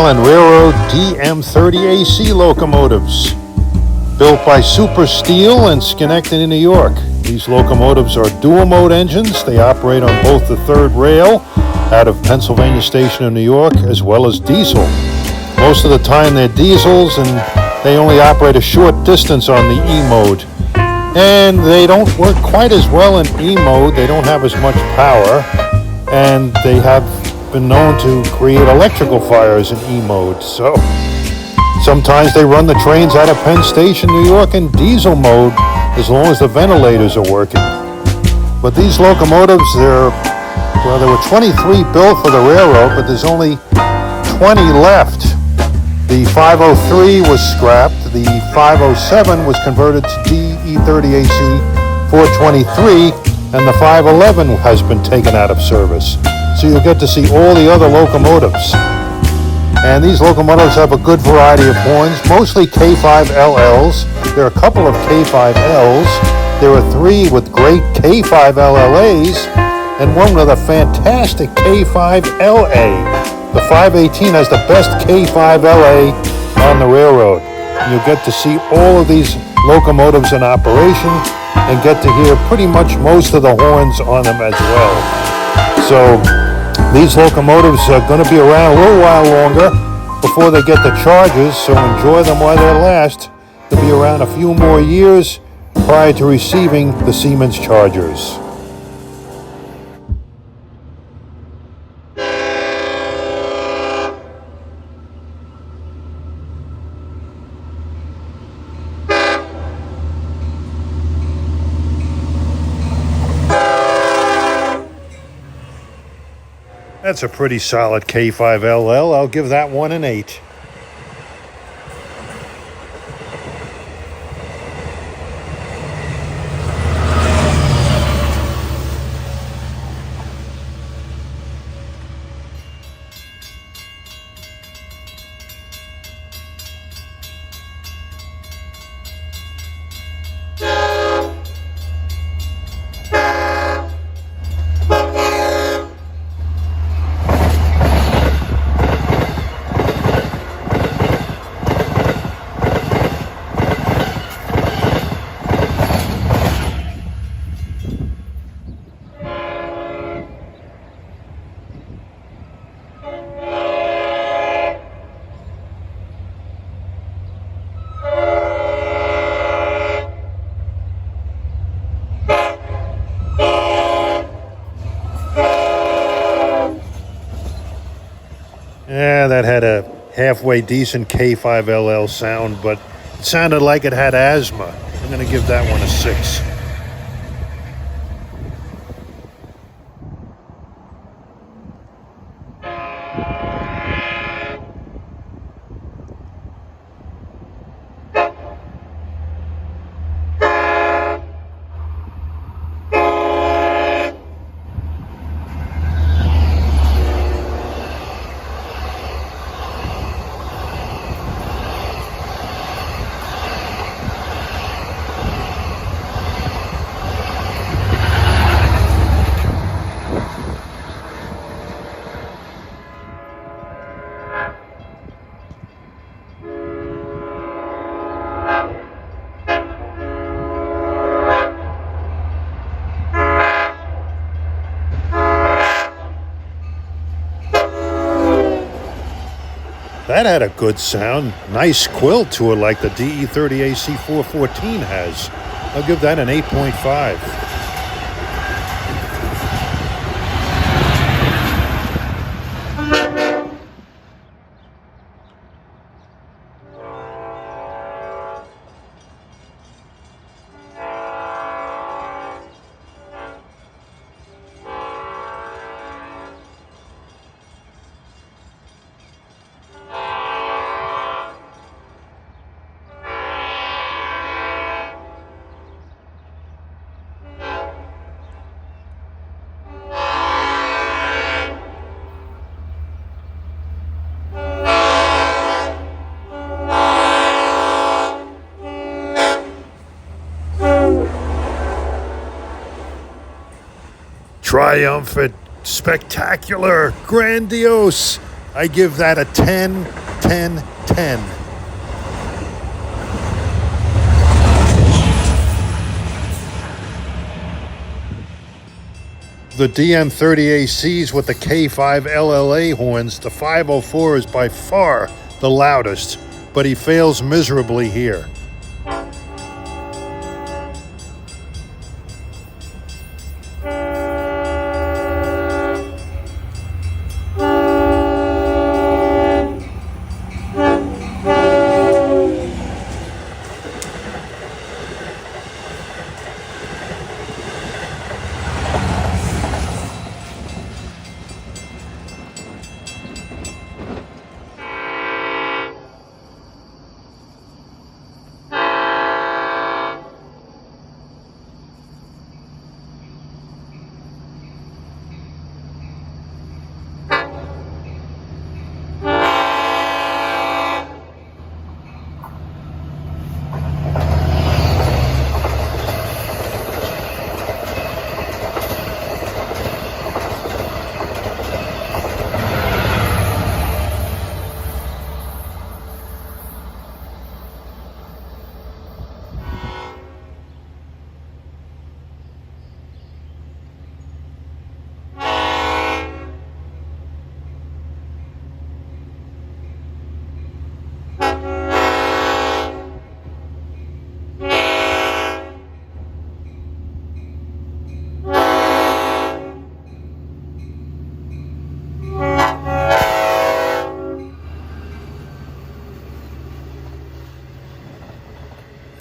Island Railroad DM30AC locomotives. Built by Super Steel in Schenectady, New York. These locomotives are dual-mode engines. They operate on both the third rail out of Pennsylvania Station in New York, as well as diesel. Most of the time they're diesels, and they only operate a short distance on the E-mode. And they don't work quite as well in E-mode. They don't have as much power, and they have been known to create electrical fires in E-mode. So sometimes they run the trains out of Penn Station, New York in diesel mode as long as the ventilators are working. But these locomotives, there were 23 built for the railroad, but there's only 20 left. The 503 was scrapped. The 507 was converted to DE30AC 423, and the 511 has been taken out of service. So you'll get to see all the other locomotives. And these locomotives have a good variety of horns, mostly K5LLs. There are a couple of K5Ls. There are 3 with great K5LLAs, and one with a fantastic K5LA. The 518 has the best K5LA on the railroad. You'll get to see all of these locomotives in operation and get to hear pretty much most of the horns on them as well. So these locomotives are going to be around a little while longer before they get the Chargers, so enjoy them while they last. They'll be around a few more years prior to receiving the Siemens Chargers. That's a pretty solid K5LL. I'll give that one an 8. Yeah, that had a halfway decent K5LL sound, but it sounded like it had asthma. I'm going to give that one a 6. That had a good sound. Nice quill to it like the DE30AC 414 has. I'll give that an 8.5. Triumphant, spectacular, grandiose, I give that a 10, 10, 10. The DM30AC's with the K5 LLA horns, the 504 is by far the loudest, but he fails miserably here.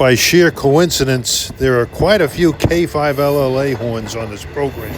By sheer coincidence, there are quite a few K5 LLA horns on this program.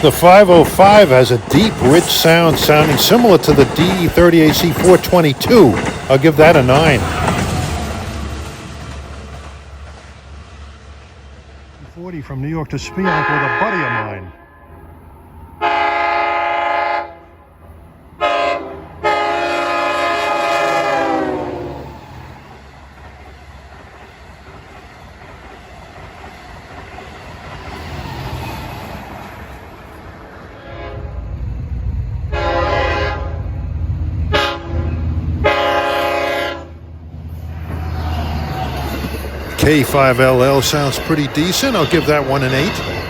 The 505 has a deep, rich sound sounding similar to the DM30AC 422. I'll give that a 9. 40 from New York to Speonk with a buddy of mine. K5LL sounds pretty decent. I'll give that one an 8.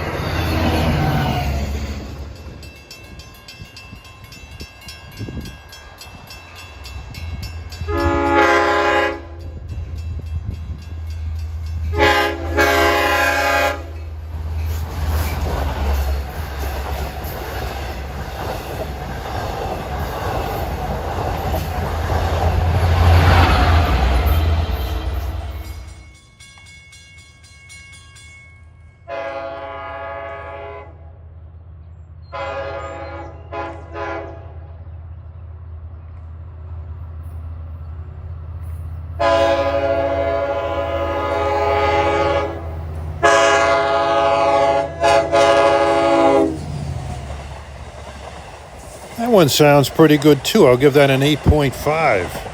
That one sounds pretty good too. I'll give that an 8.5.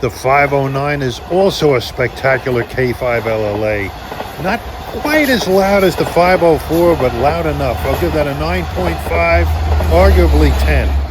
The 509 is also a spectacular K5LLA. Not quite as loud as the 504, but loud enough. I'll give that a 9.5, arguably 10.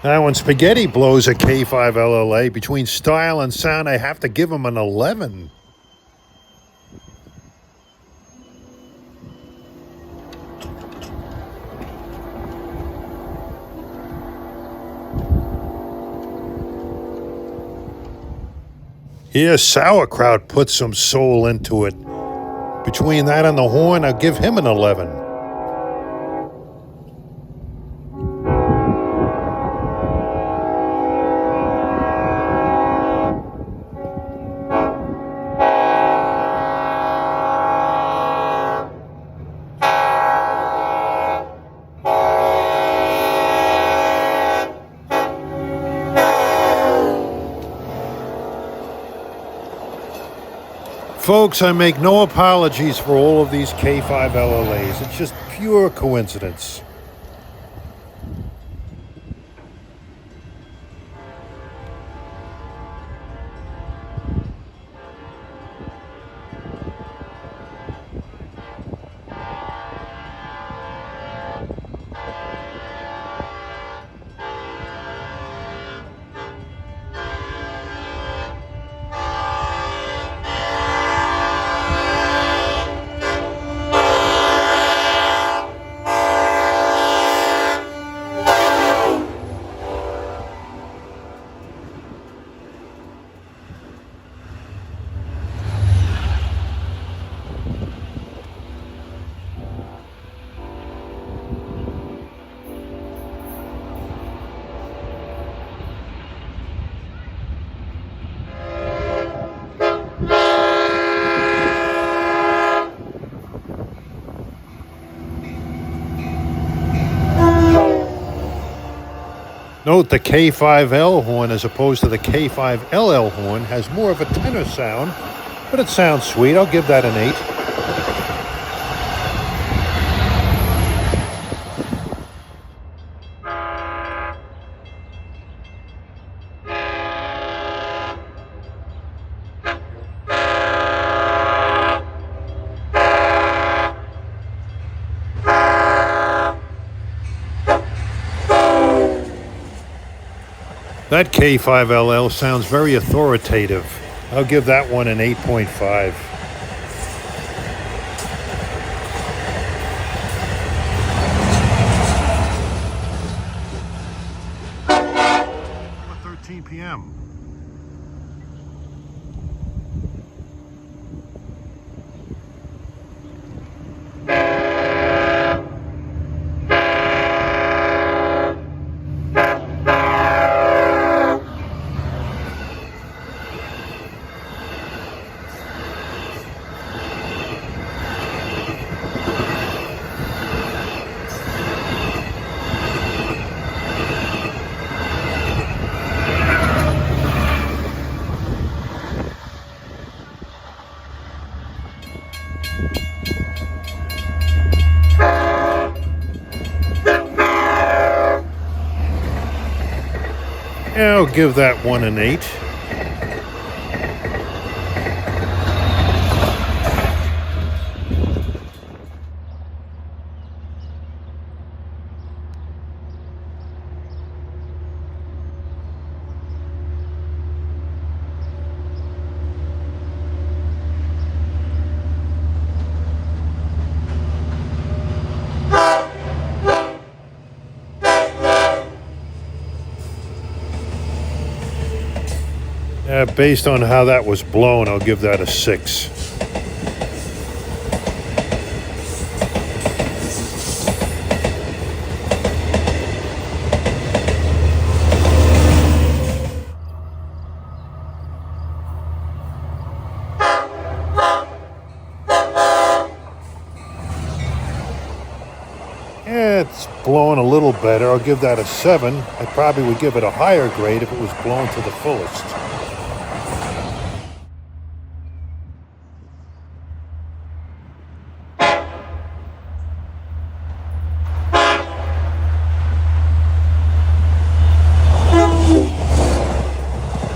Now, when Spaghetti blows a K5LLA, between style and sound, I have to give him an 11. Here, Sauerkraut put some soul into it. Between that and the horn, I'll give him an 11. Folks, I make no apologies for all of these K5LLAs. It's just pure coincidence. Note the K5L horn as opposed to the K5LL horn has more of a tenor sound, but it sounds sweet. I'll give that an 8. That K5LL sounds very authoritative. I'll give that one an 8.5. At 13 p.m. I'll give that one an 8. Based on how that was blown, I'll give that a 6. It's blown a little better. I'll give that a 7. I probably would give it a higher grade if it was blown to the fullest.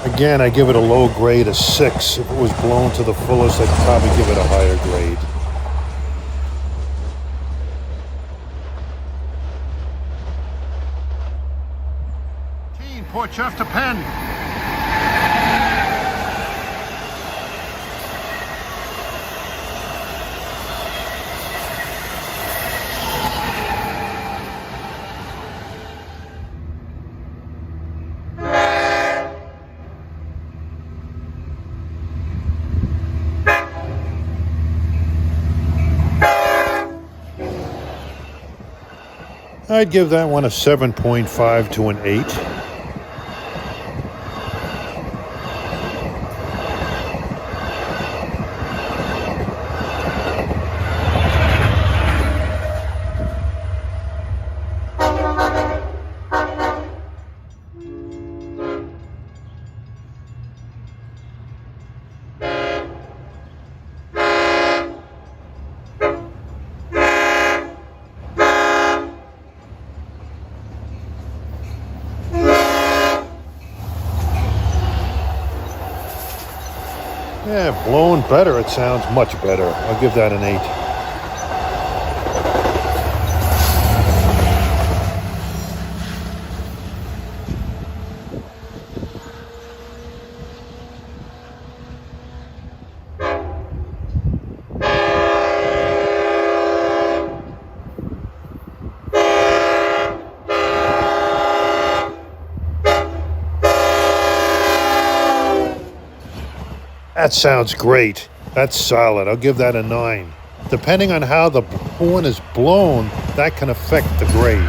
Again, I give it a low grade, a 6. If it was blown to the fullest, I'd probably give it a higher grade. Port Chester, Penn. I'd give that one a 7.5 to an 8. Yeah, blown better. It sounds much better. I'll give that an 8. That sounds great. That's solid. I'll give that a 9. Depending on how the horn is blown, that can affect the grade.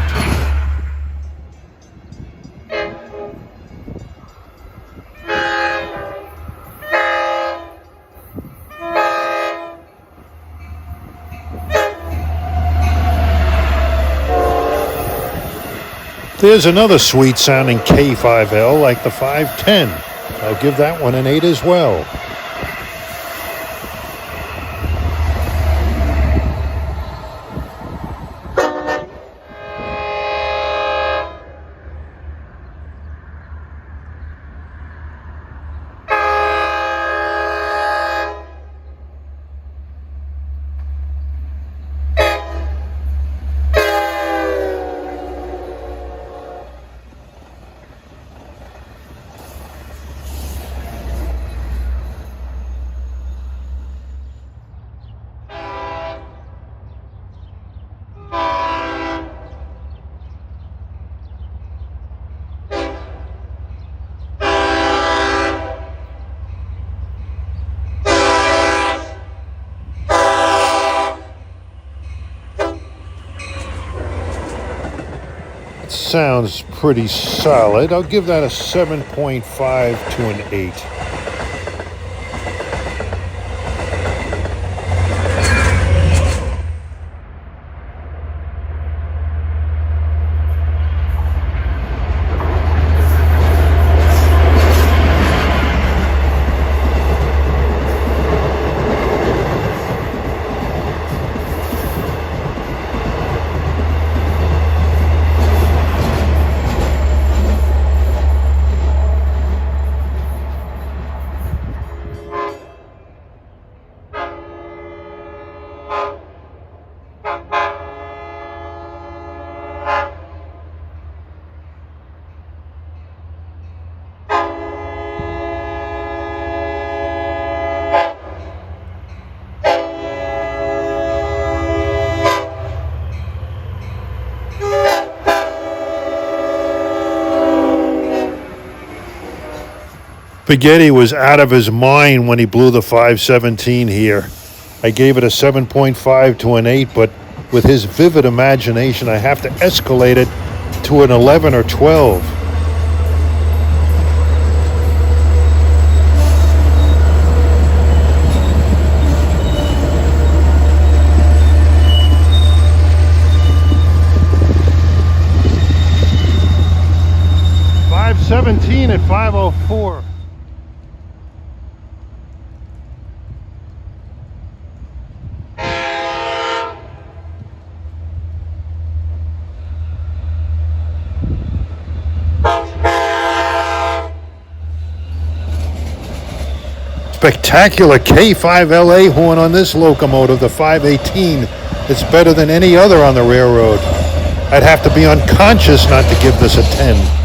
There's another sweet sounding K5L like the 510. I'll give that one an 8 as well. Sounds pretty solid. I'll give that a 7.5 to an 8. Spaghetti was out of his mind when he blew the 517 here. I gave it a 7.5 to an 8, but with his vivid imagination, I have to escalate it to an 11 or 12. $517 at 504. Spectacular K5LA horn on this locomotive, the 518. It's better than any other on the railroad. I'd have to be unconscious not to give this a 10.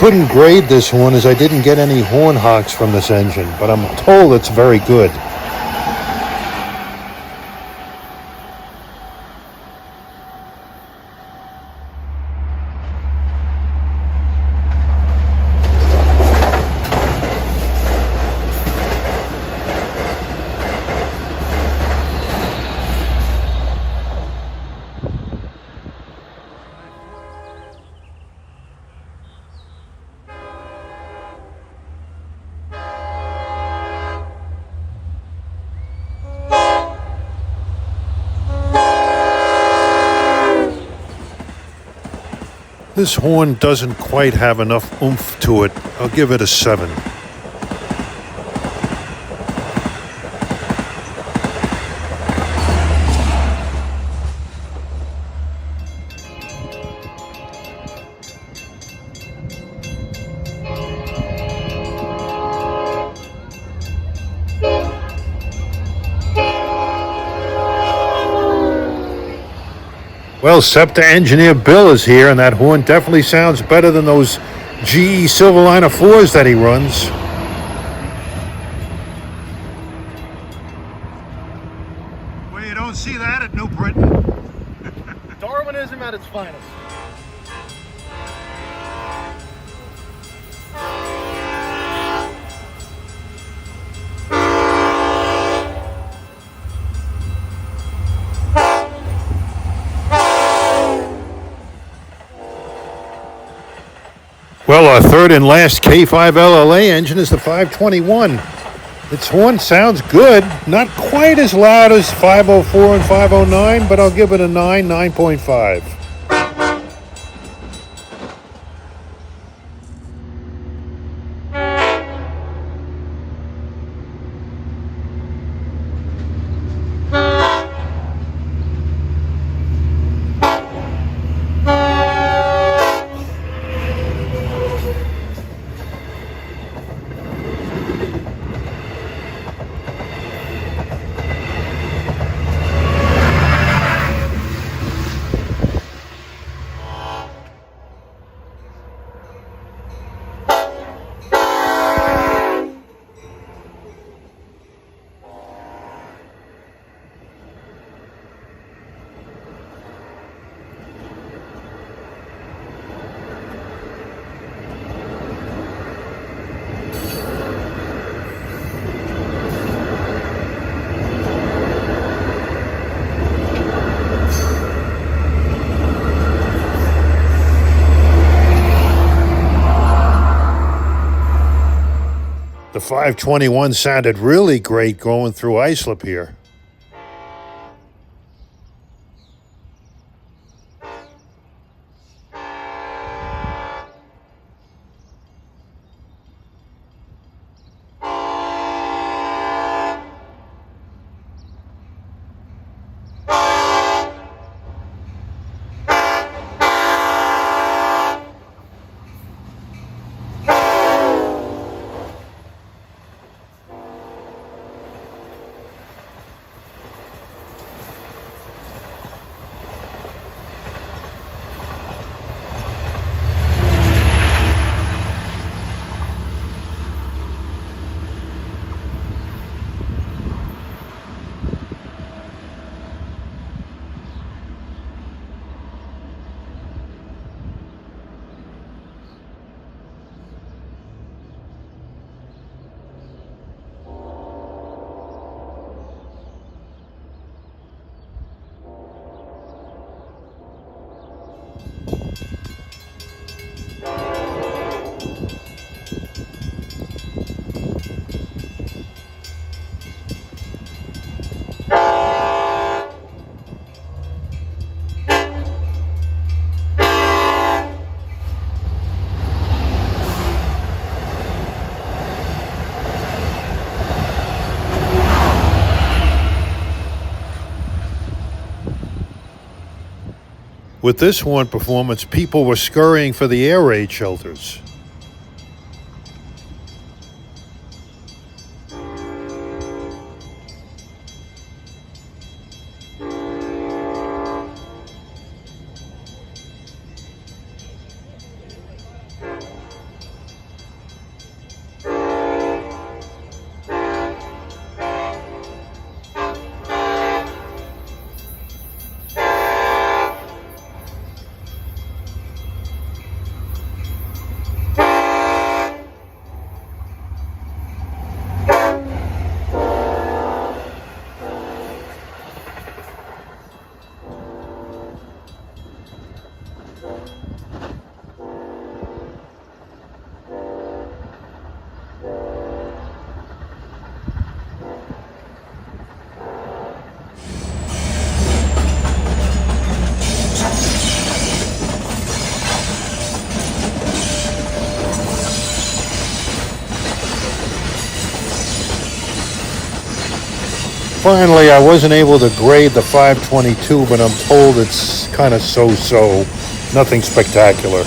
couldn't grade this horn as I didn't get any horn hocks from this engine, but I'm told it's very good. This horn doesn't quite have enough oomph to it. I'll give it a 7. Well, SEPTA engineer Bill is here, and that horn definitely sounds better than those GE Silverliner 4s that he runs. Well, you don't see that at New Britain. Darwinism at its finest. Well, our third and last K5 LLA engine is the 521. Its horn sounds good, not quite as loud as 504 and 509, but I'll give it a 9, 9.5. The 521 sounded really great going through Islip here. With this horn performance, people were scurrying for the air raid shelters. Finally, I wasn't able to grade the 522, but I'm told it's kind of so-so. Nothing spectacular.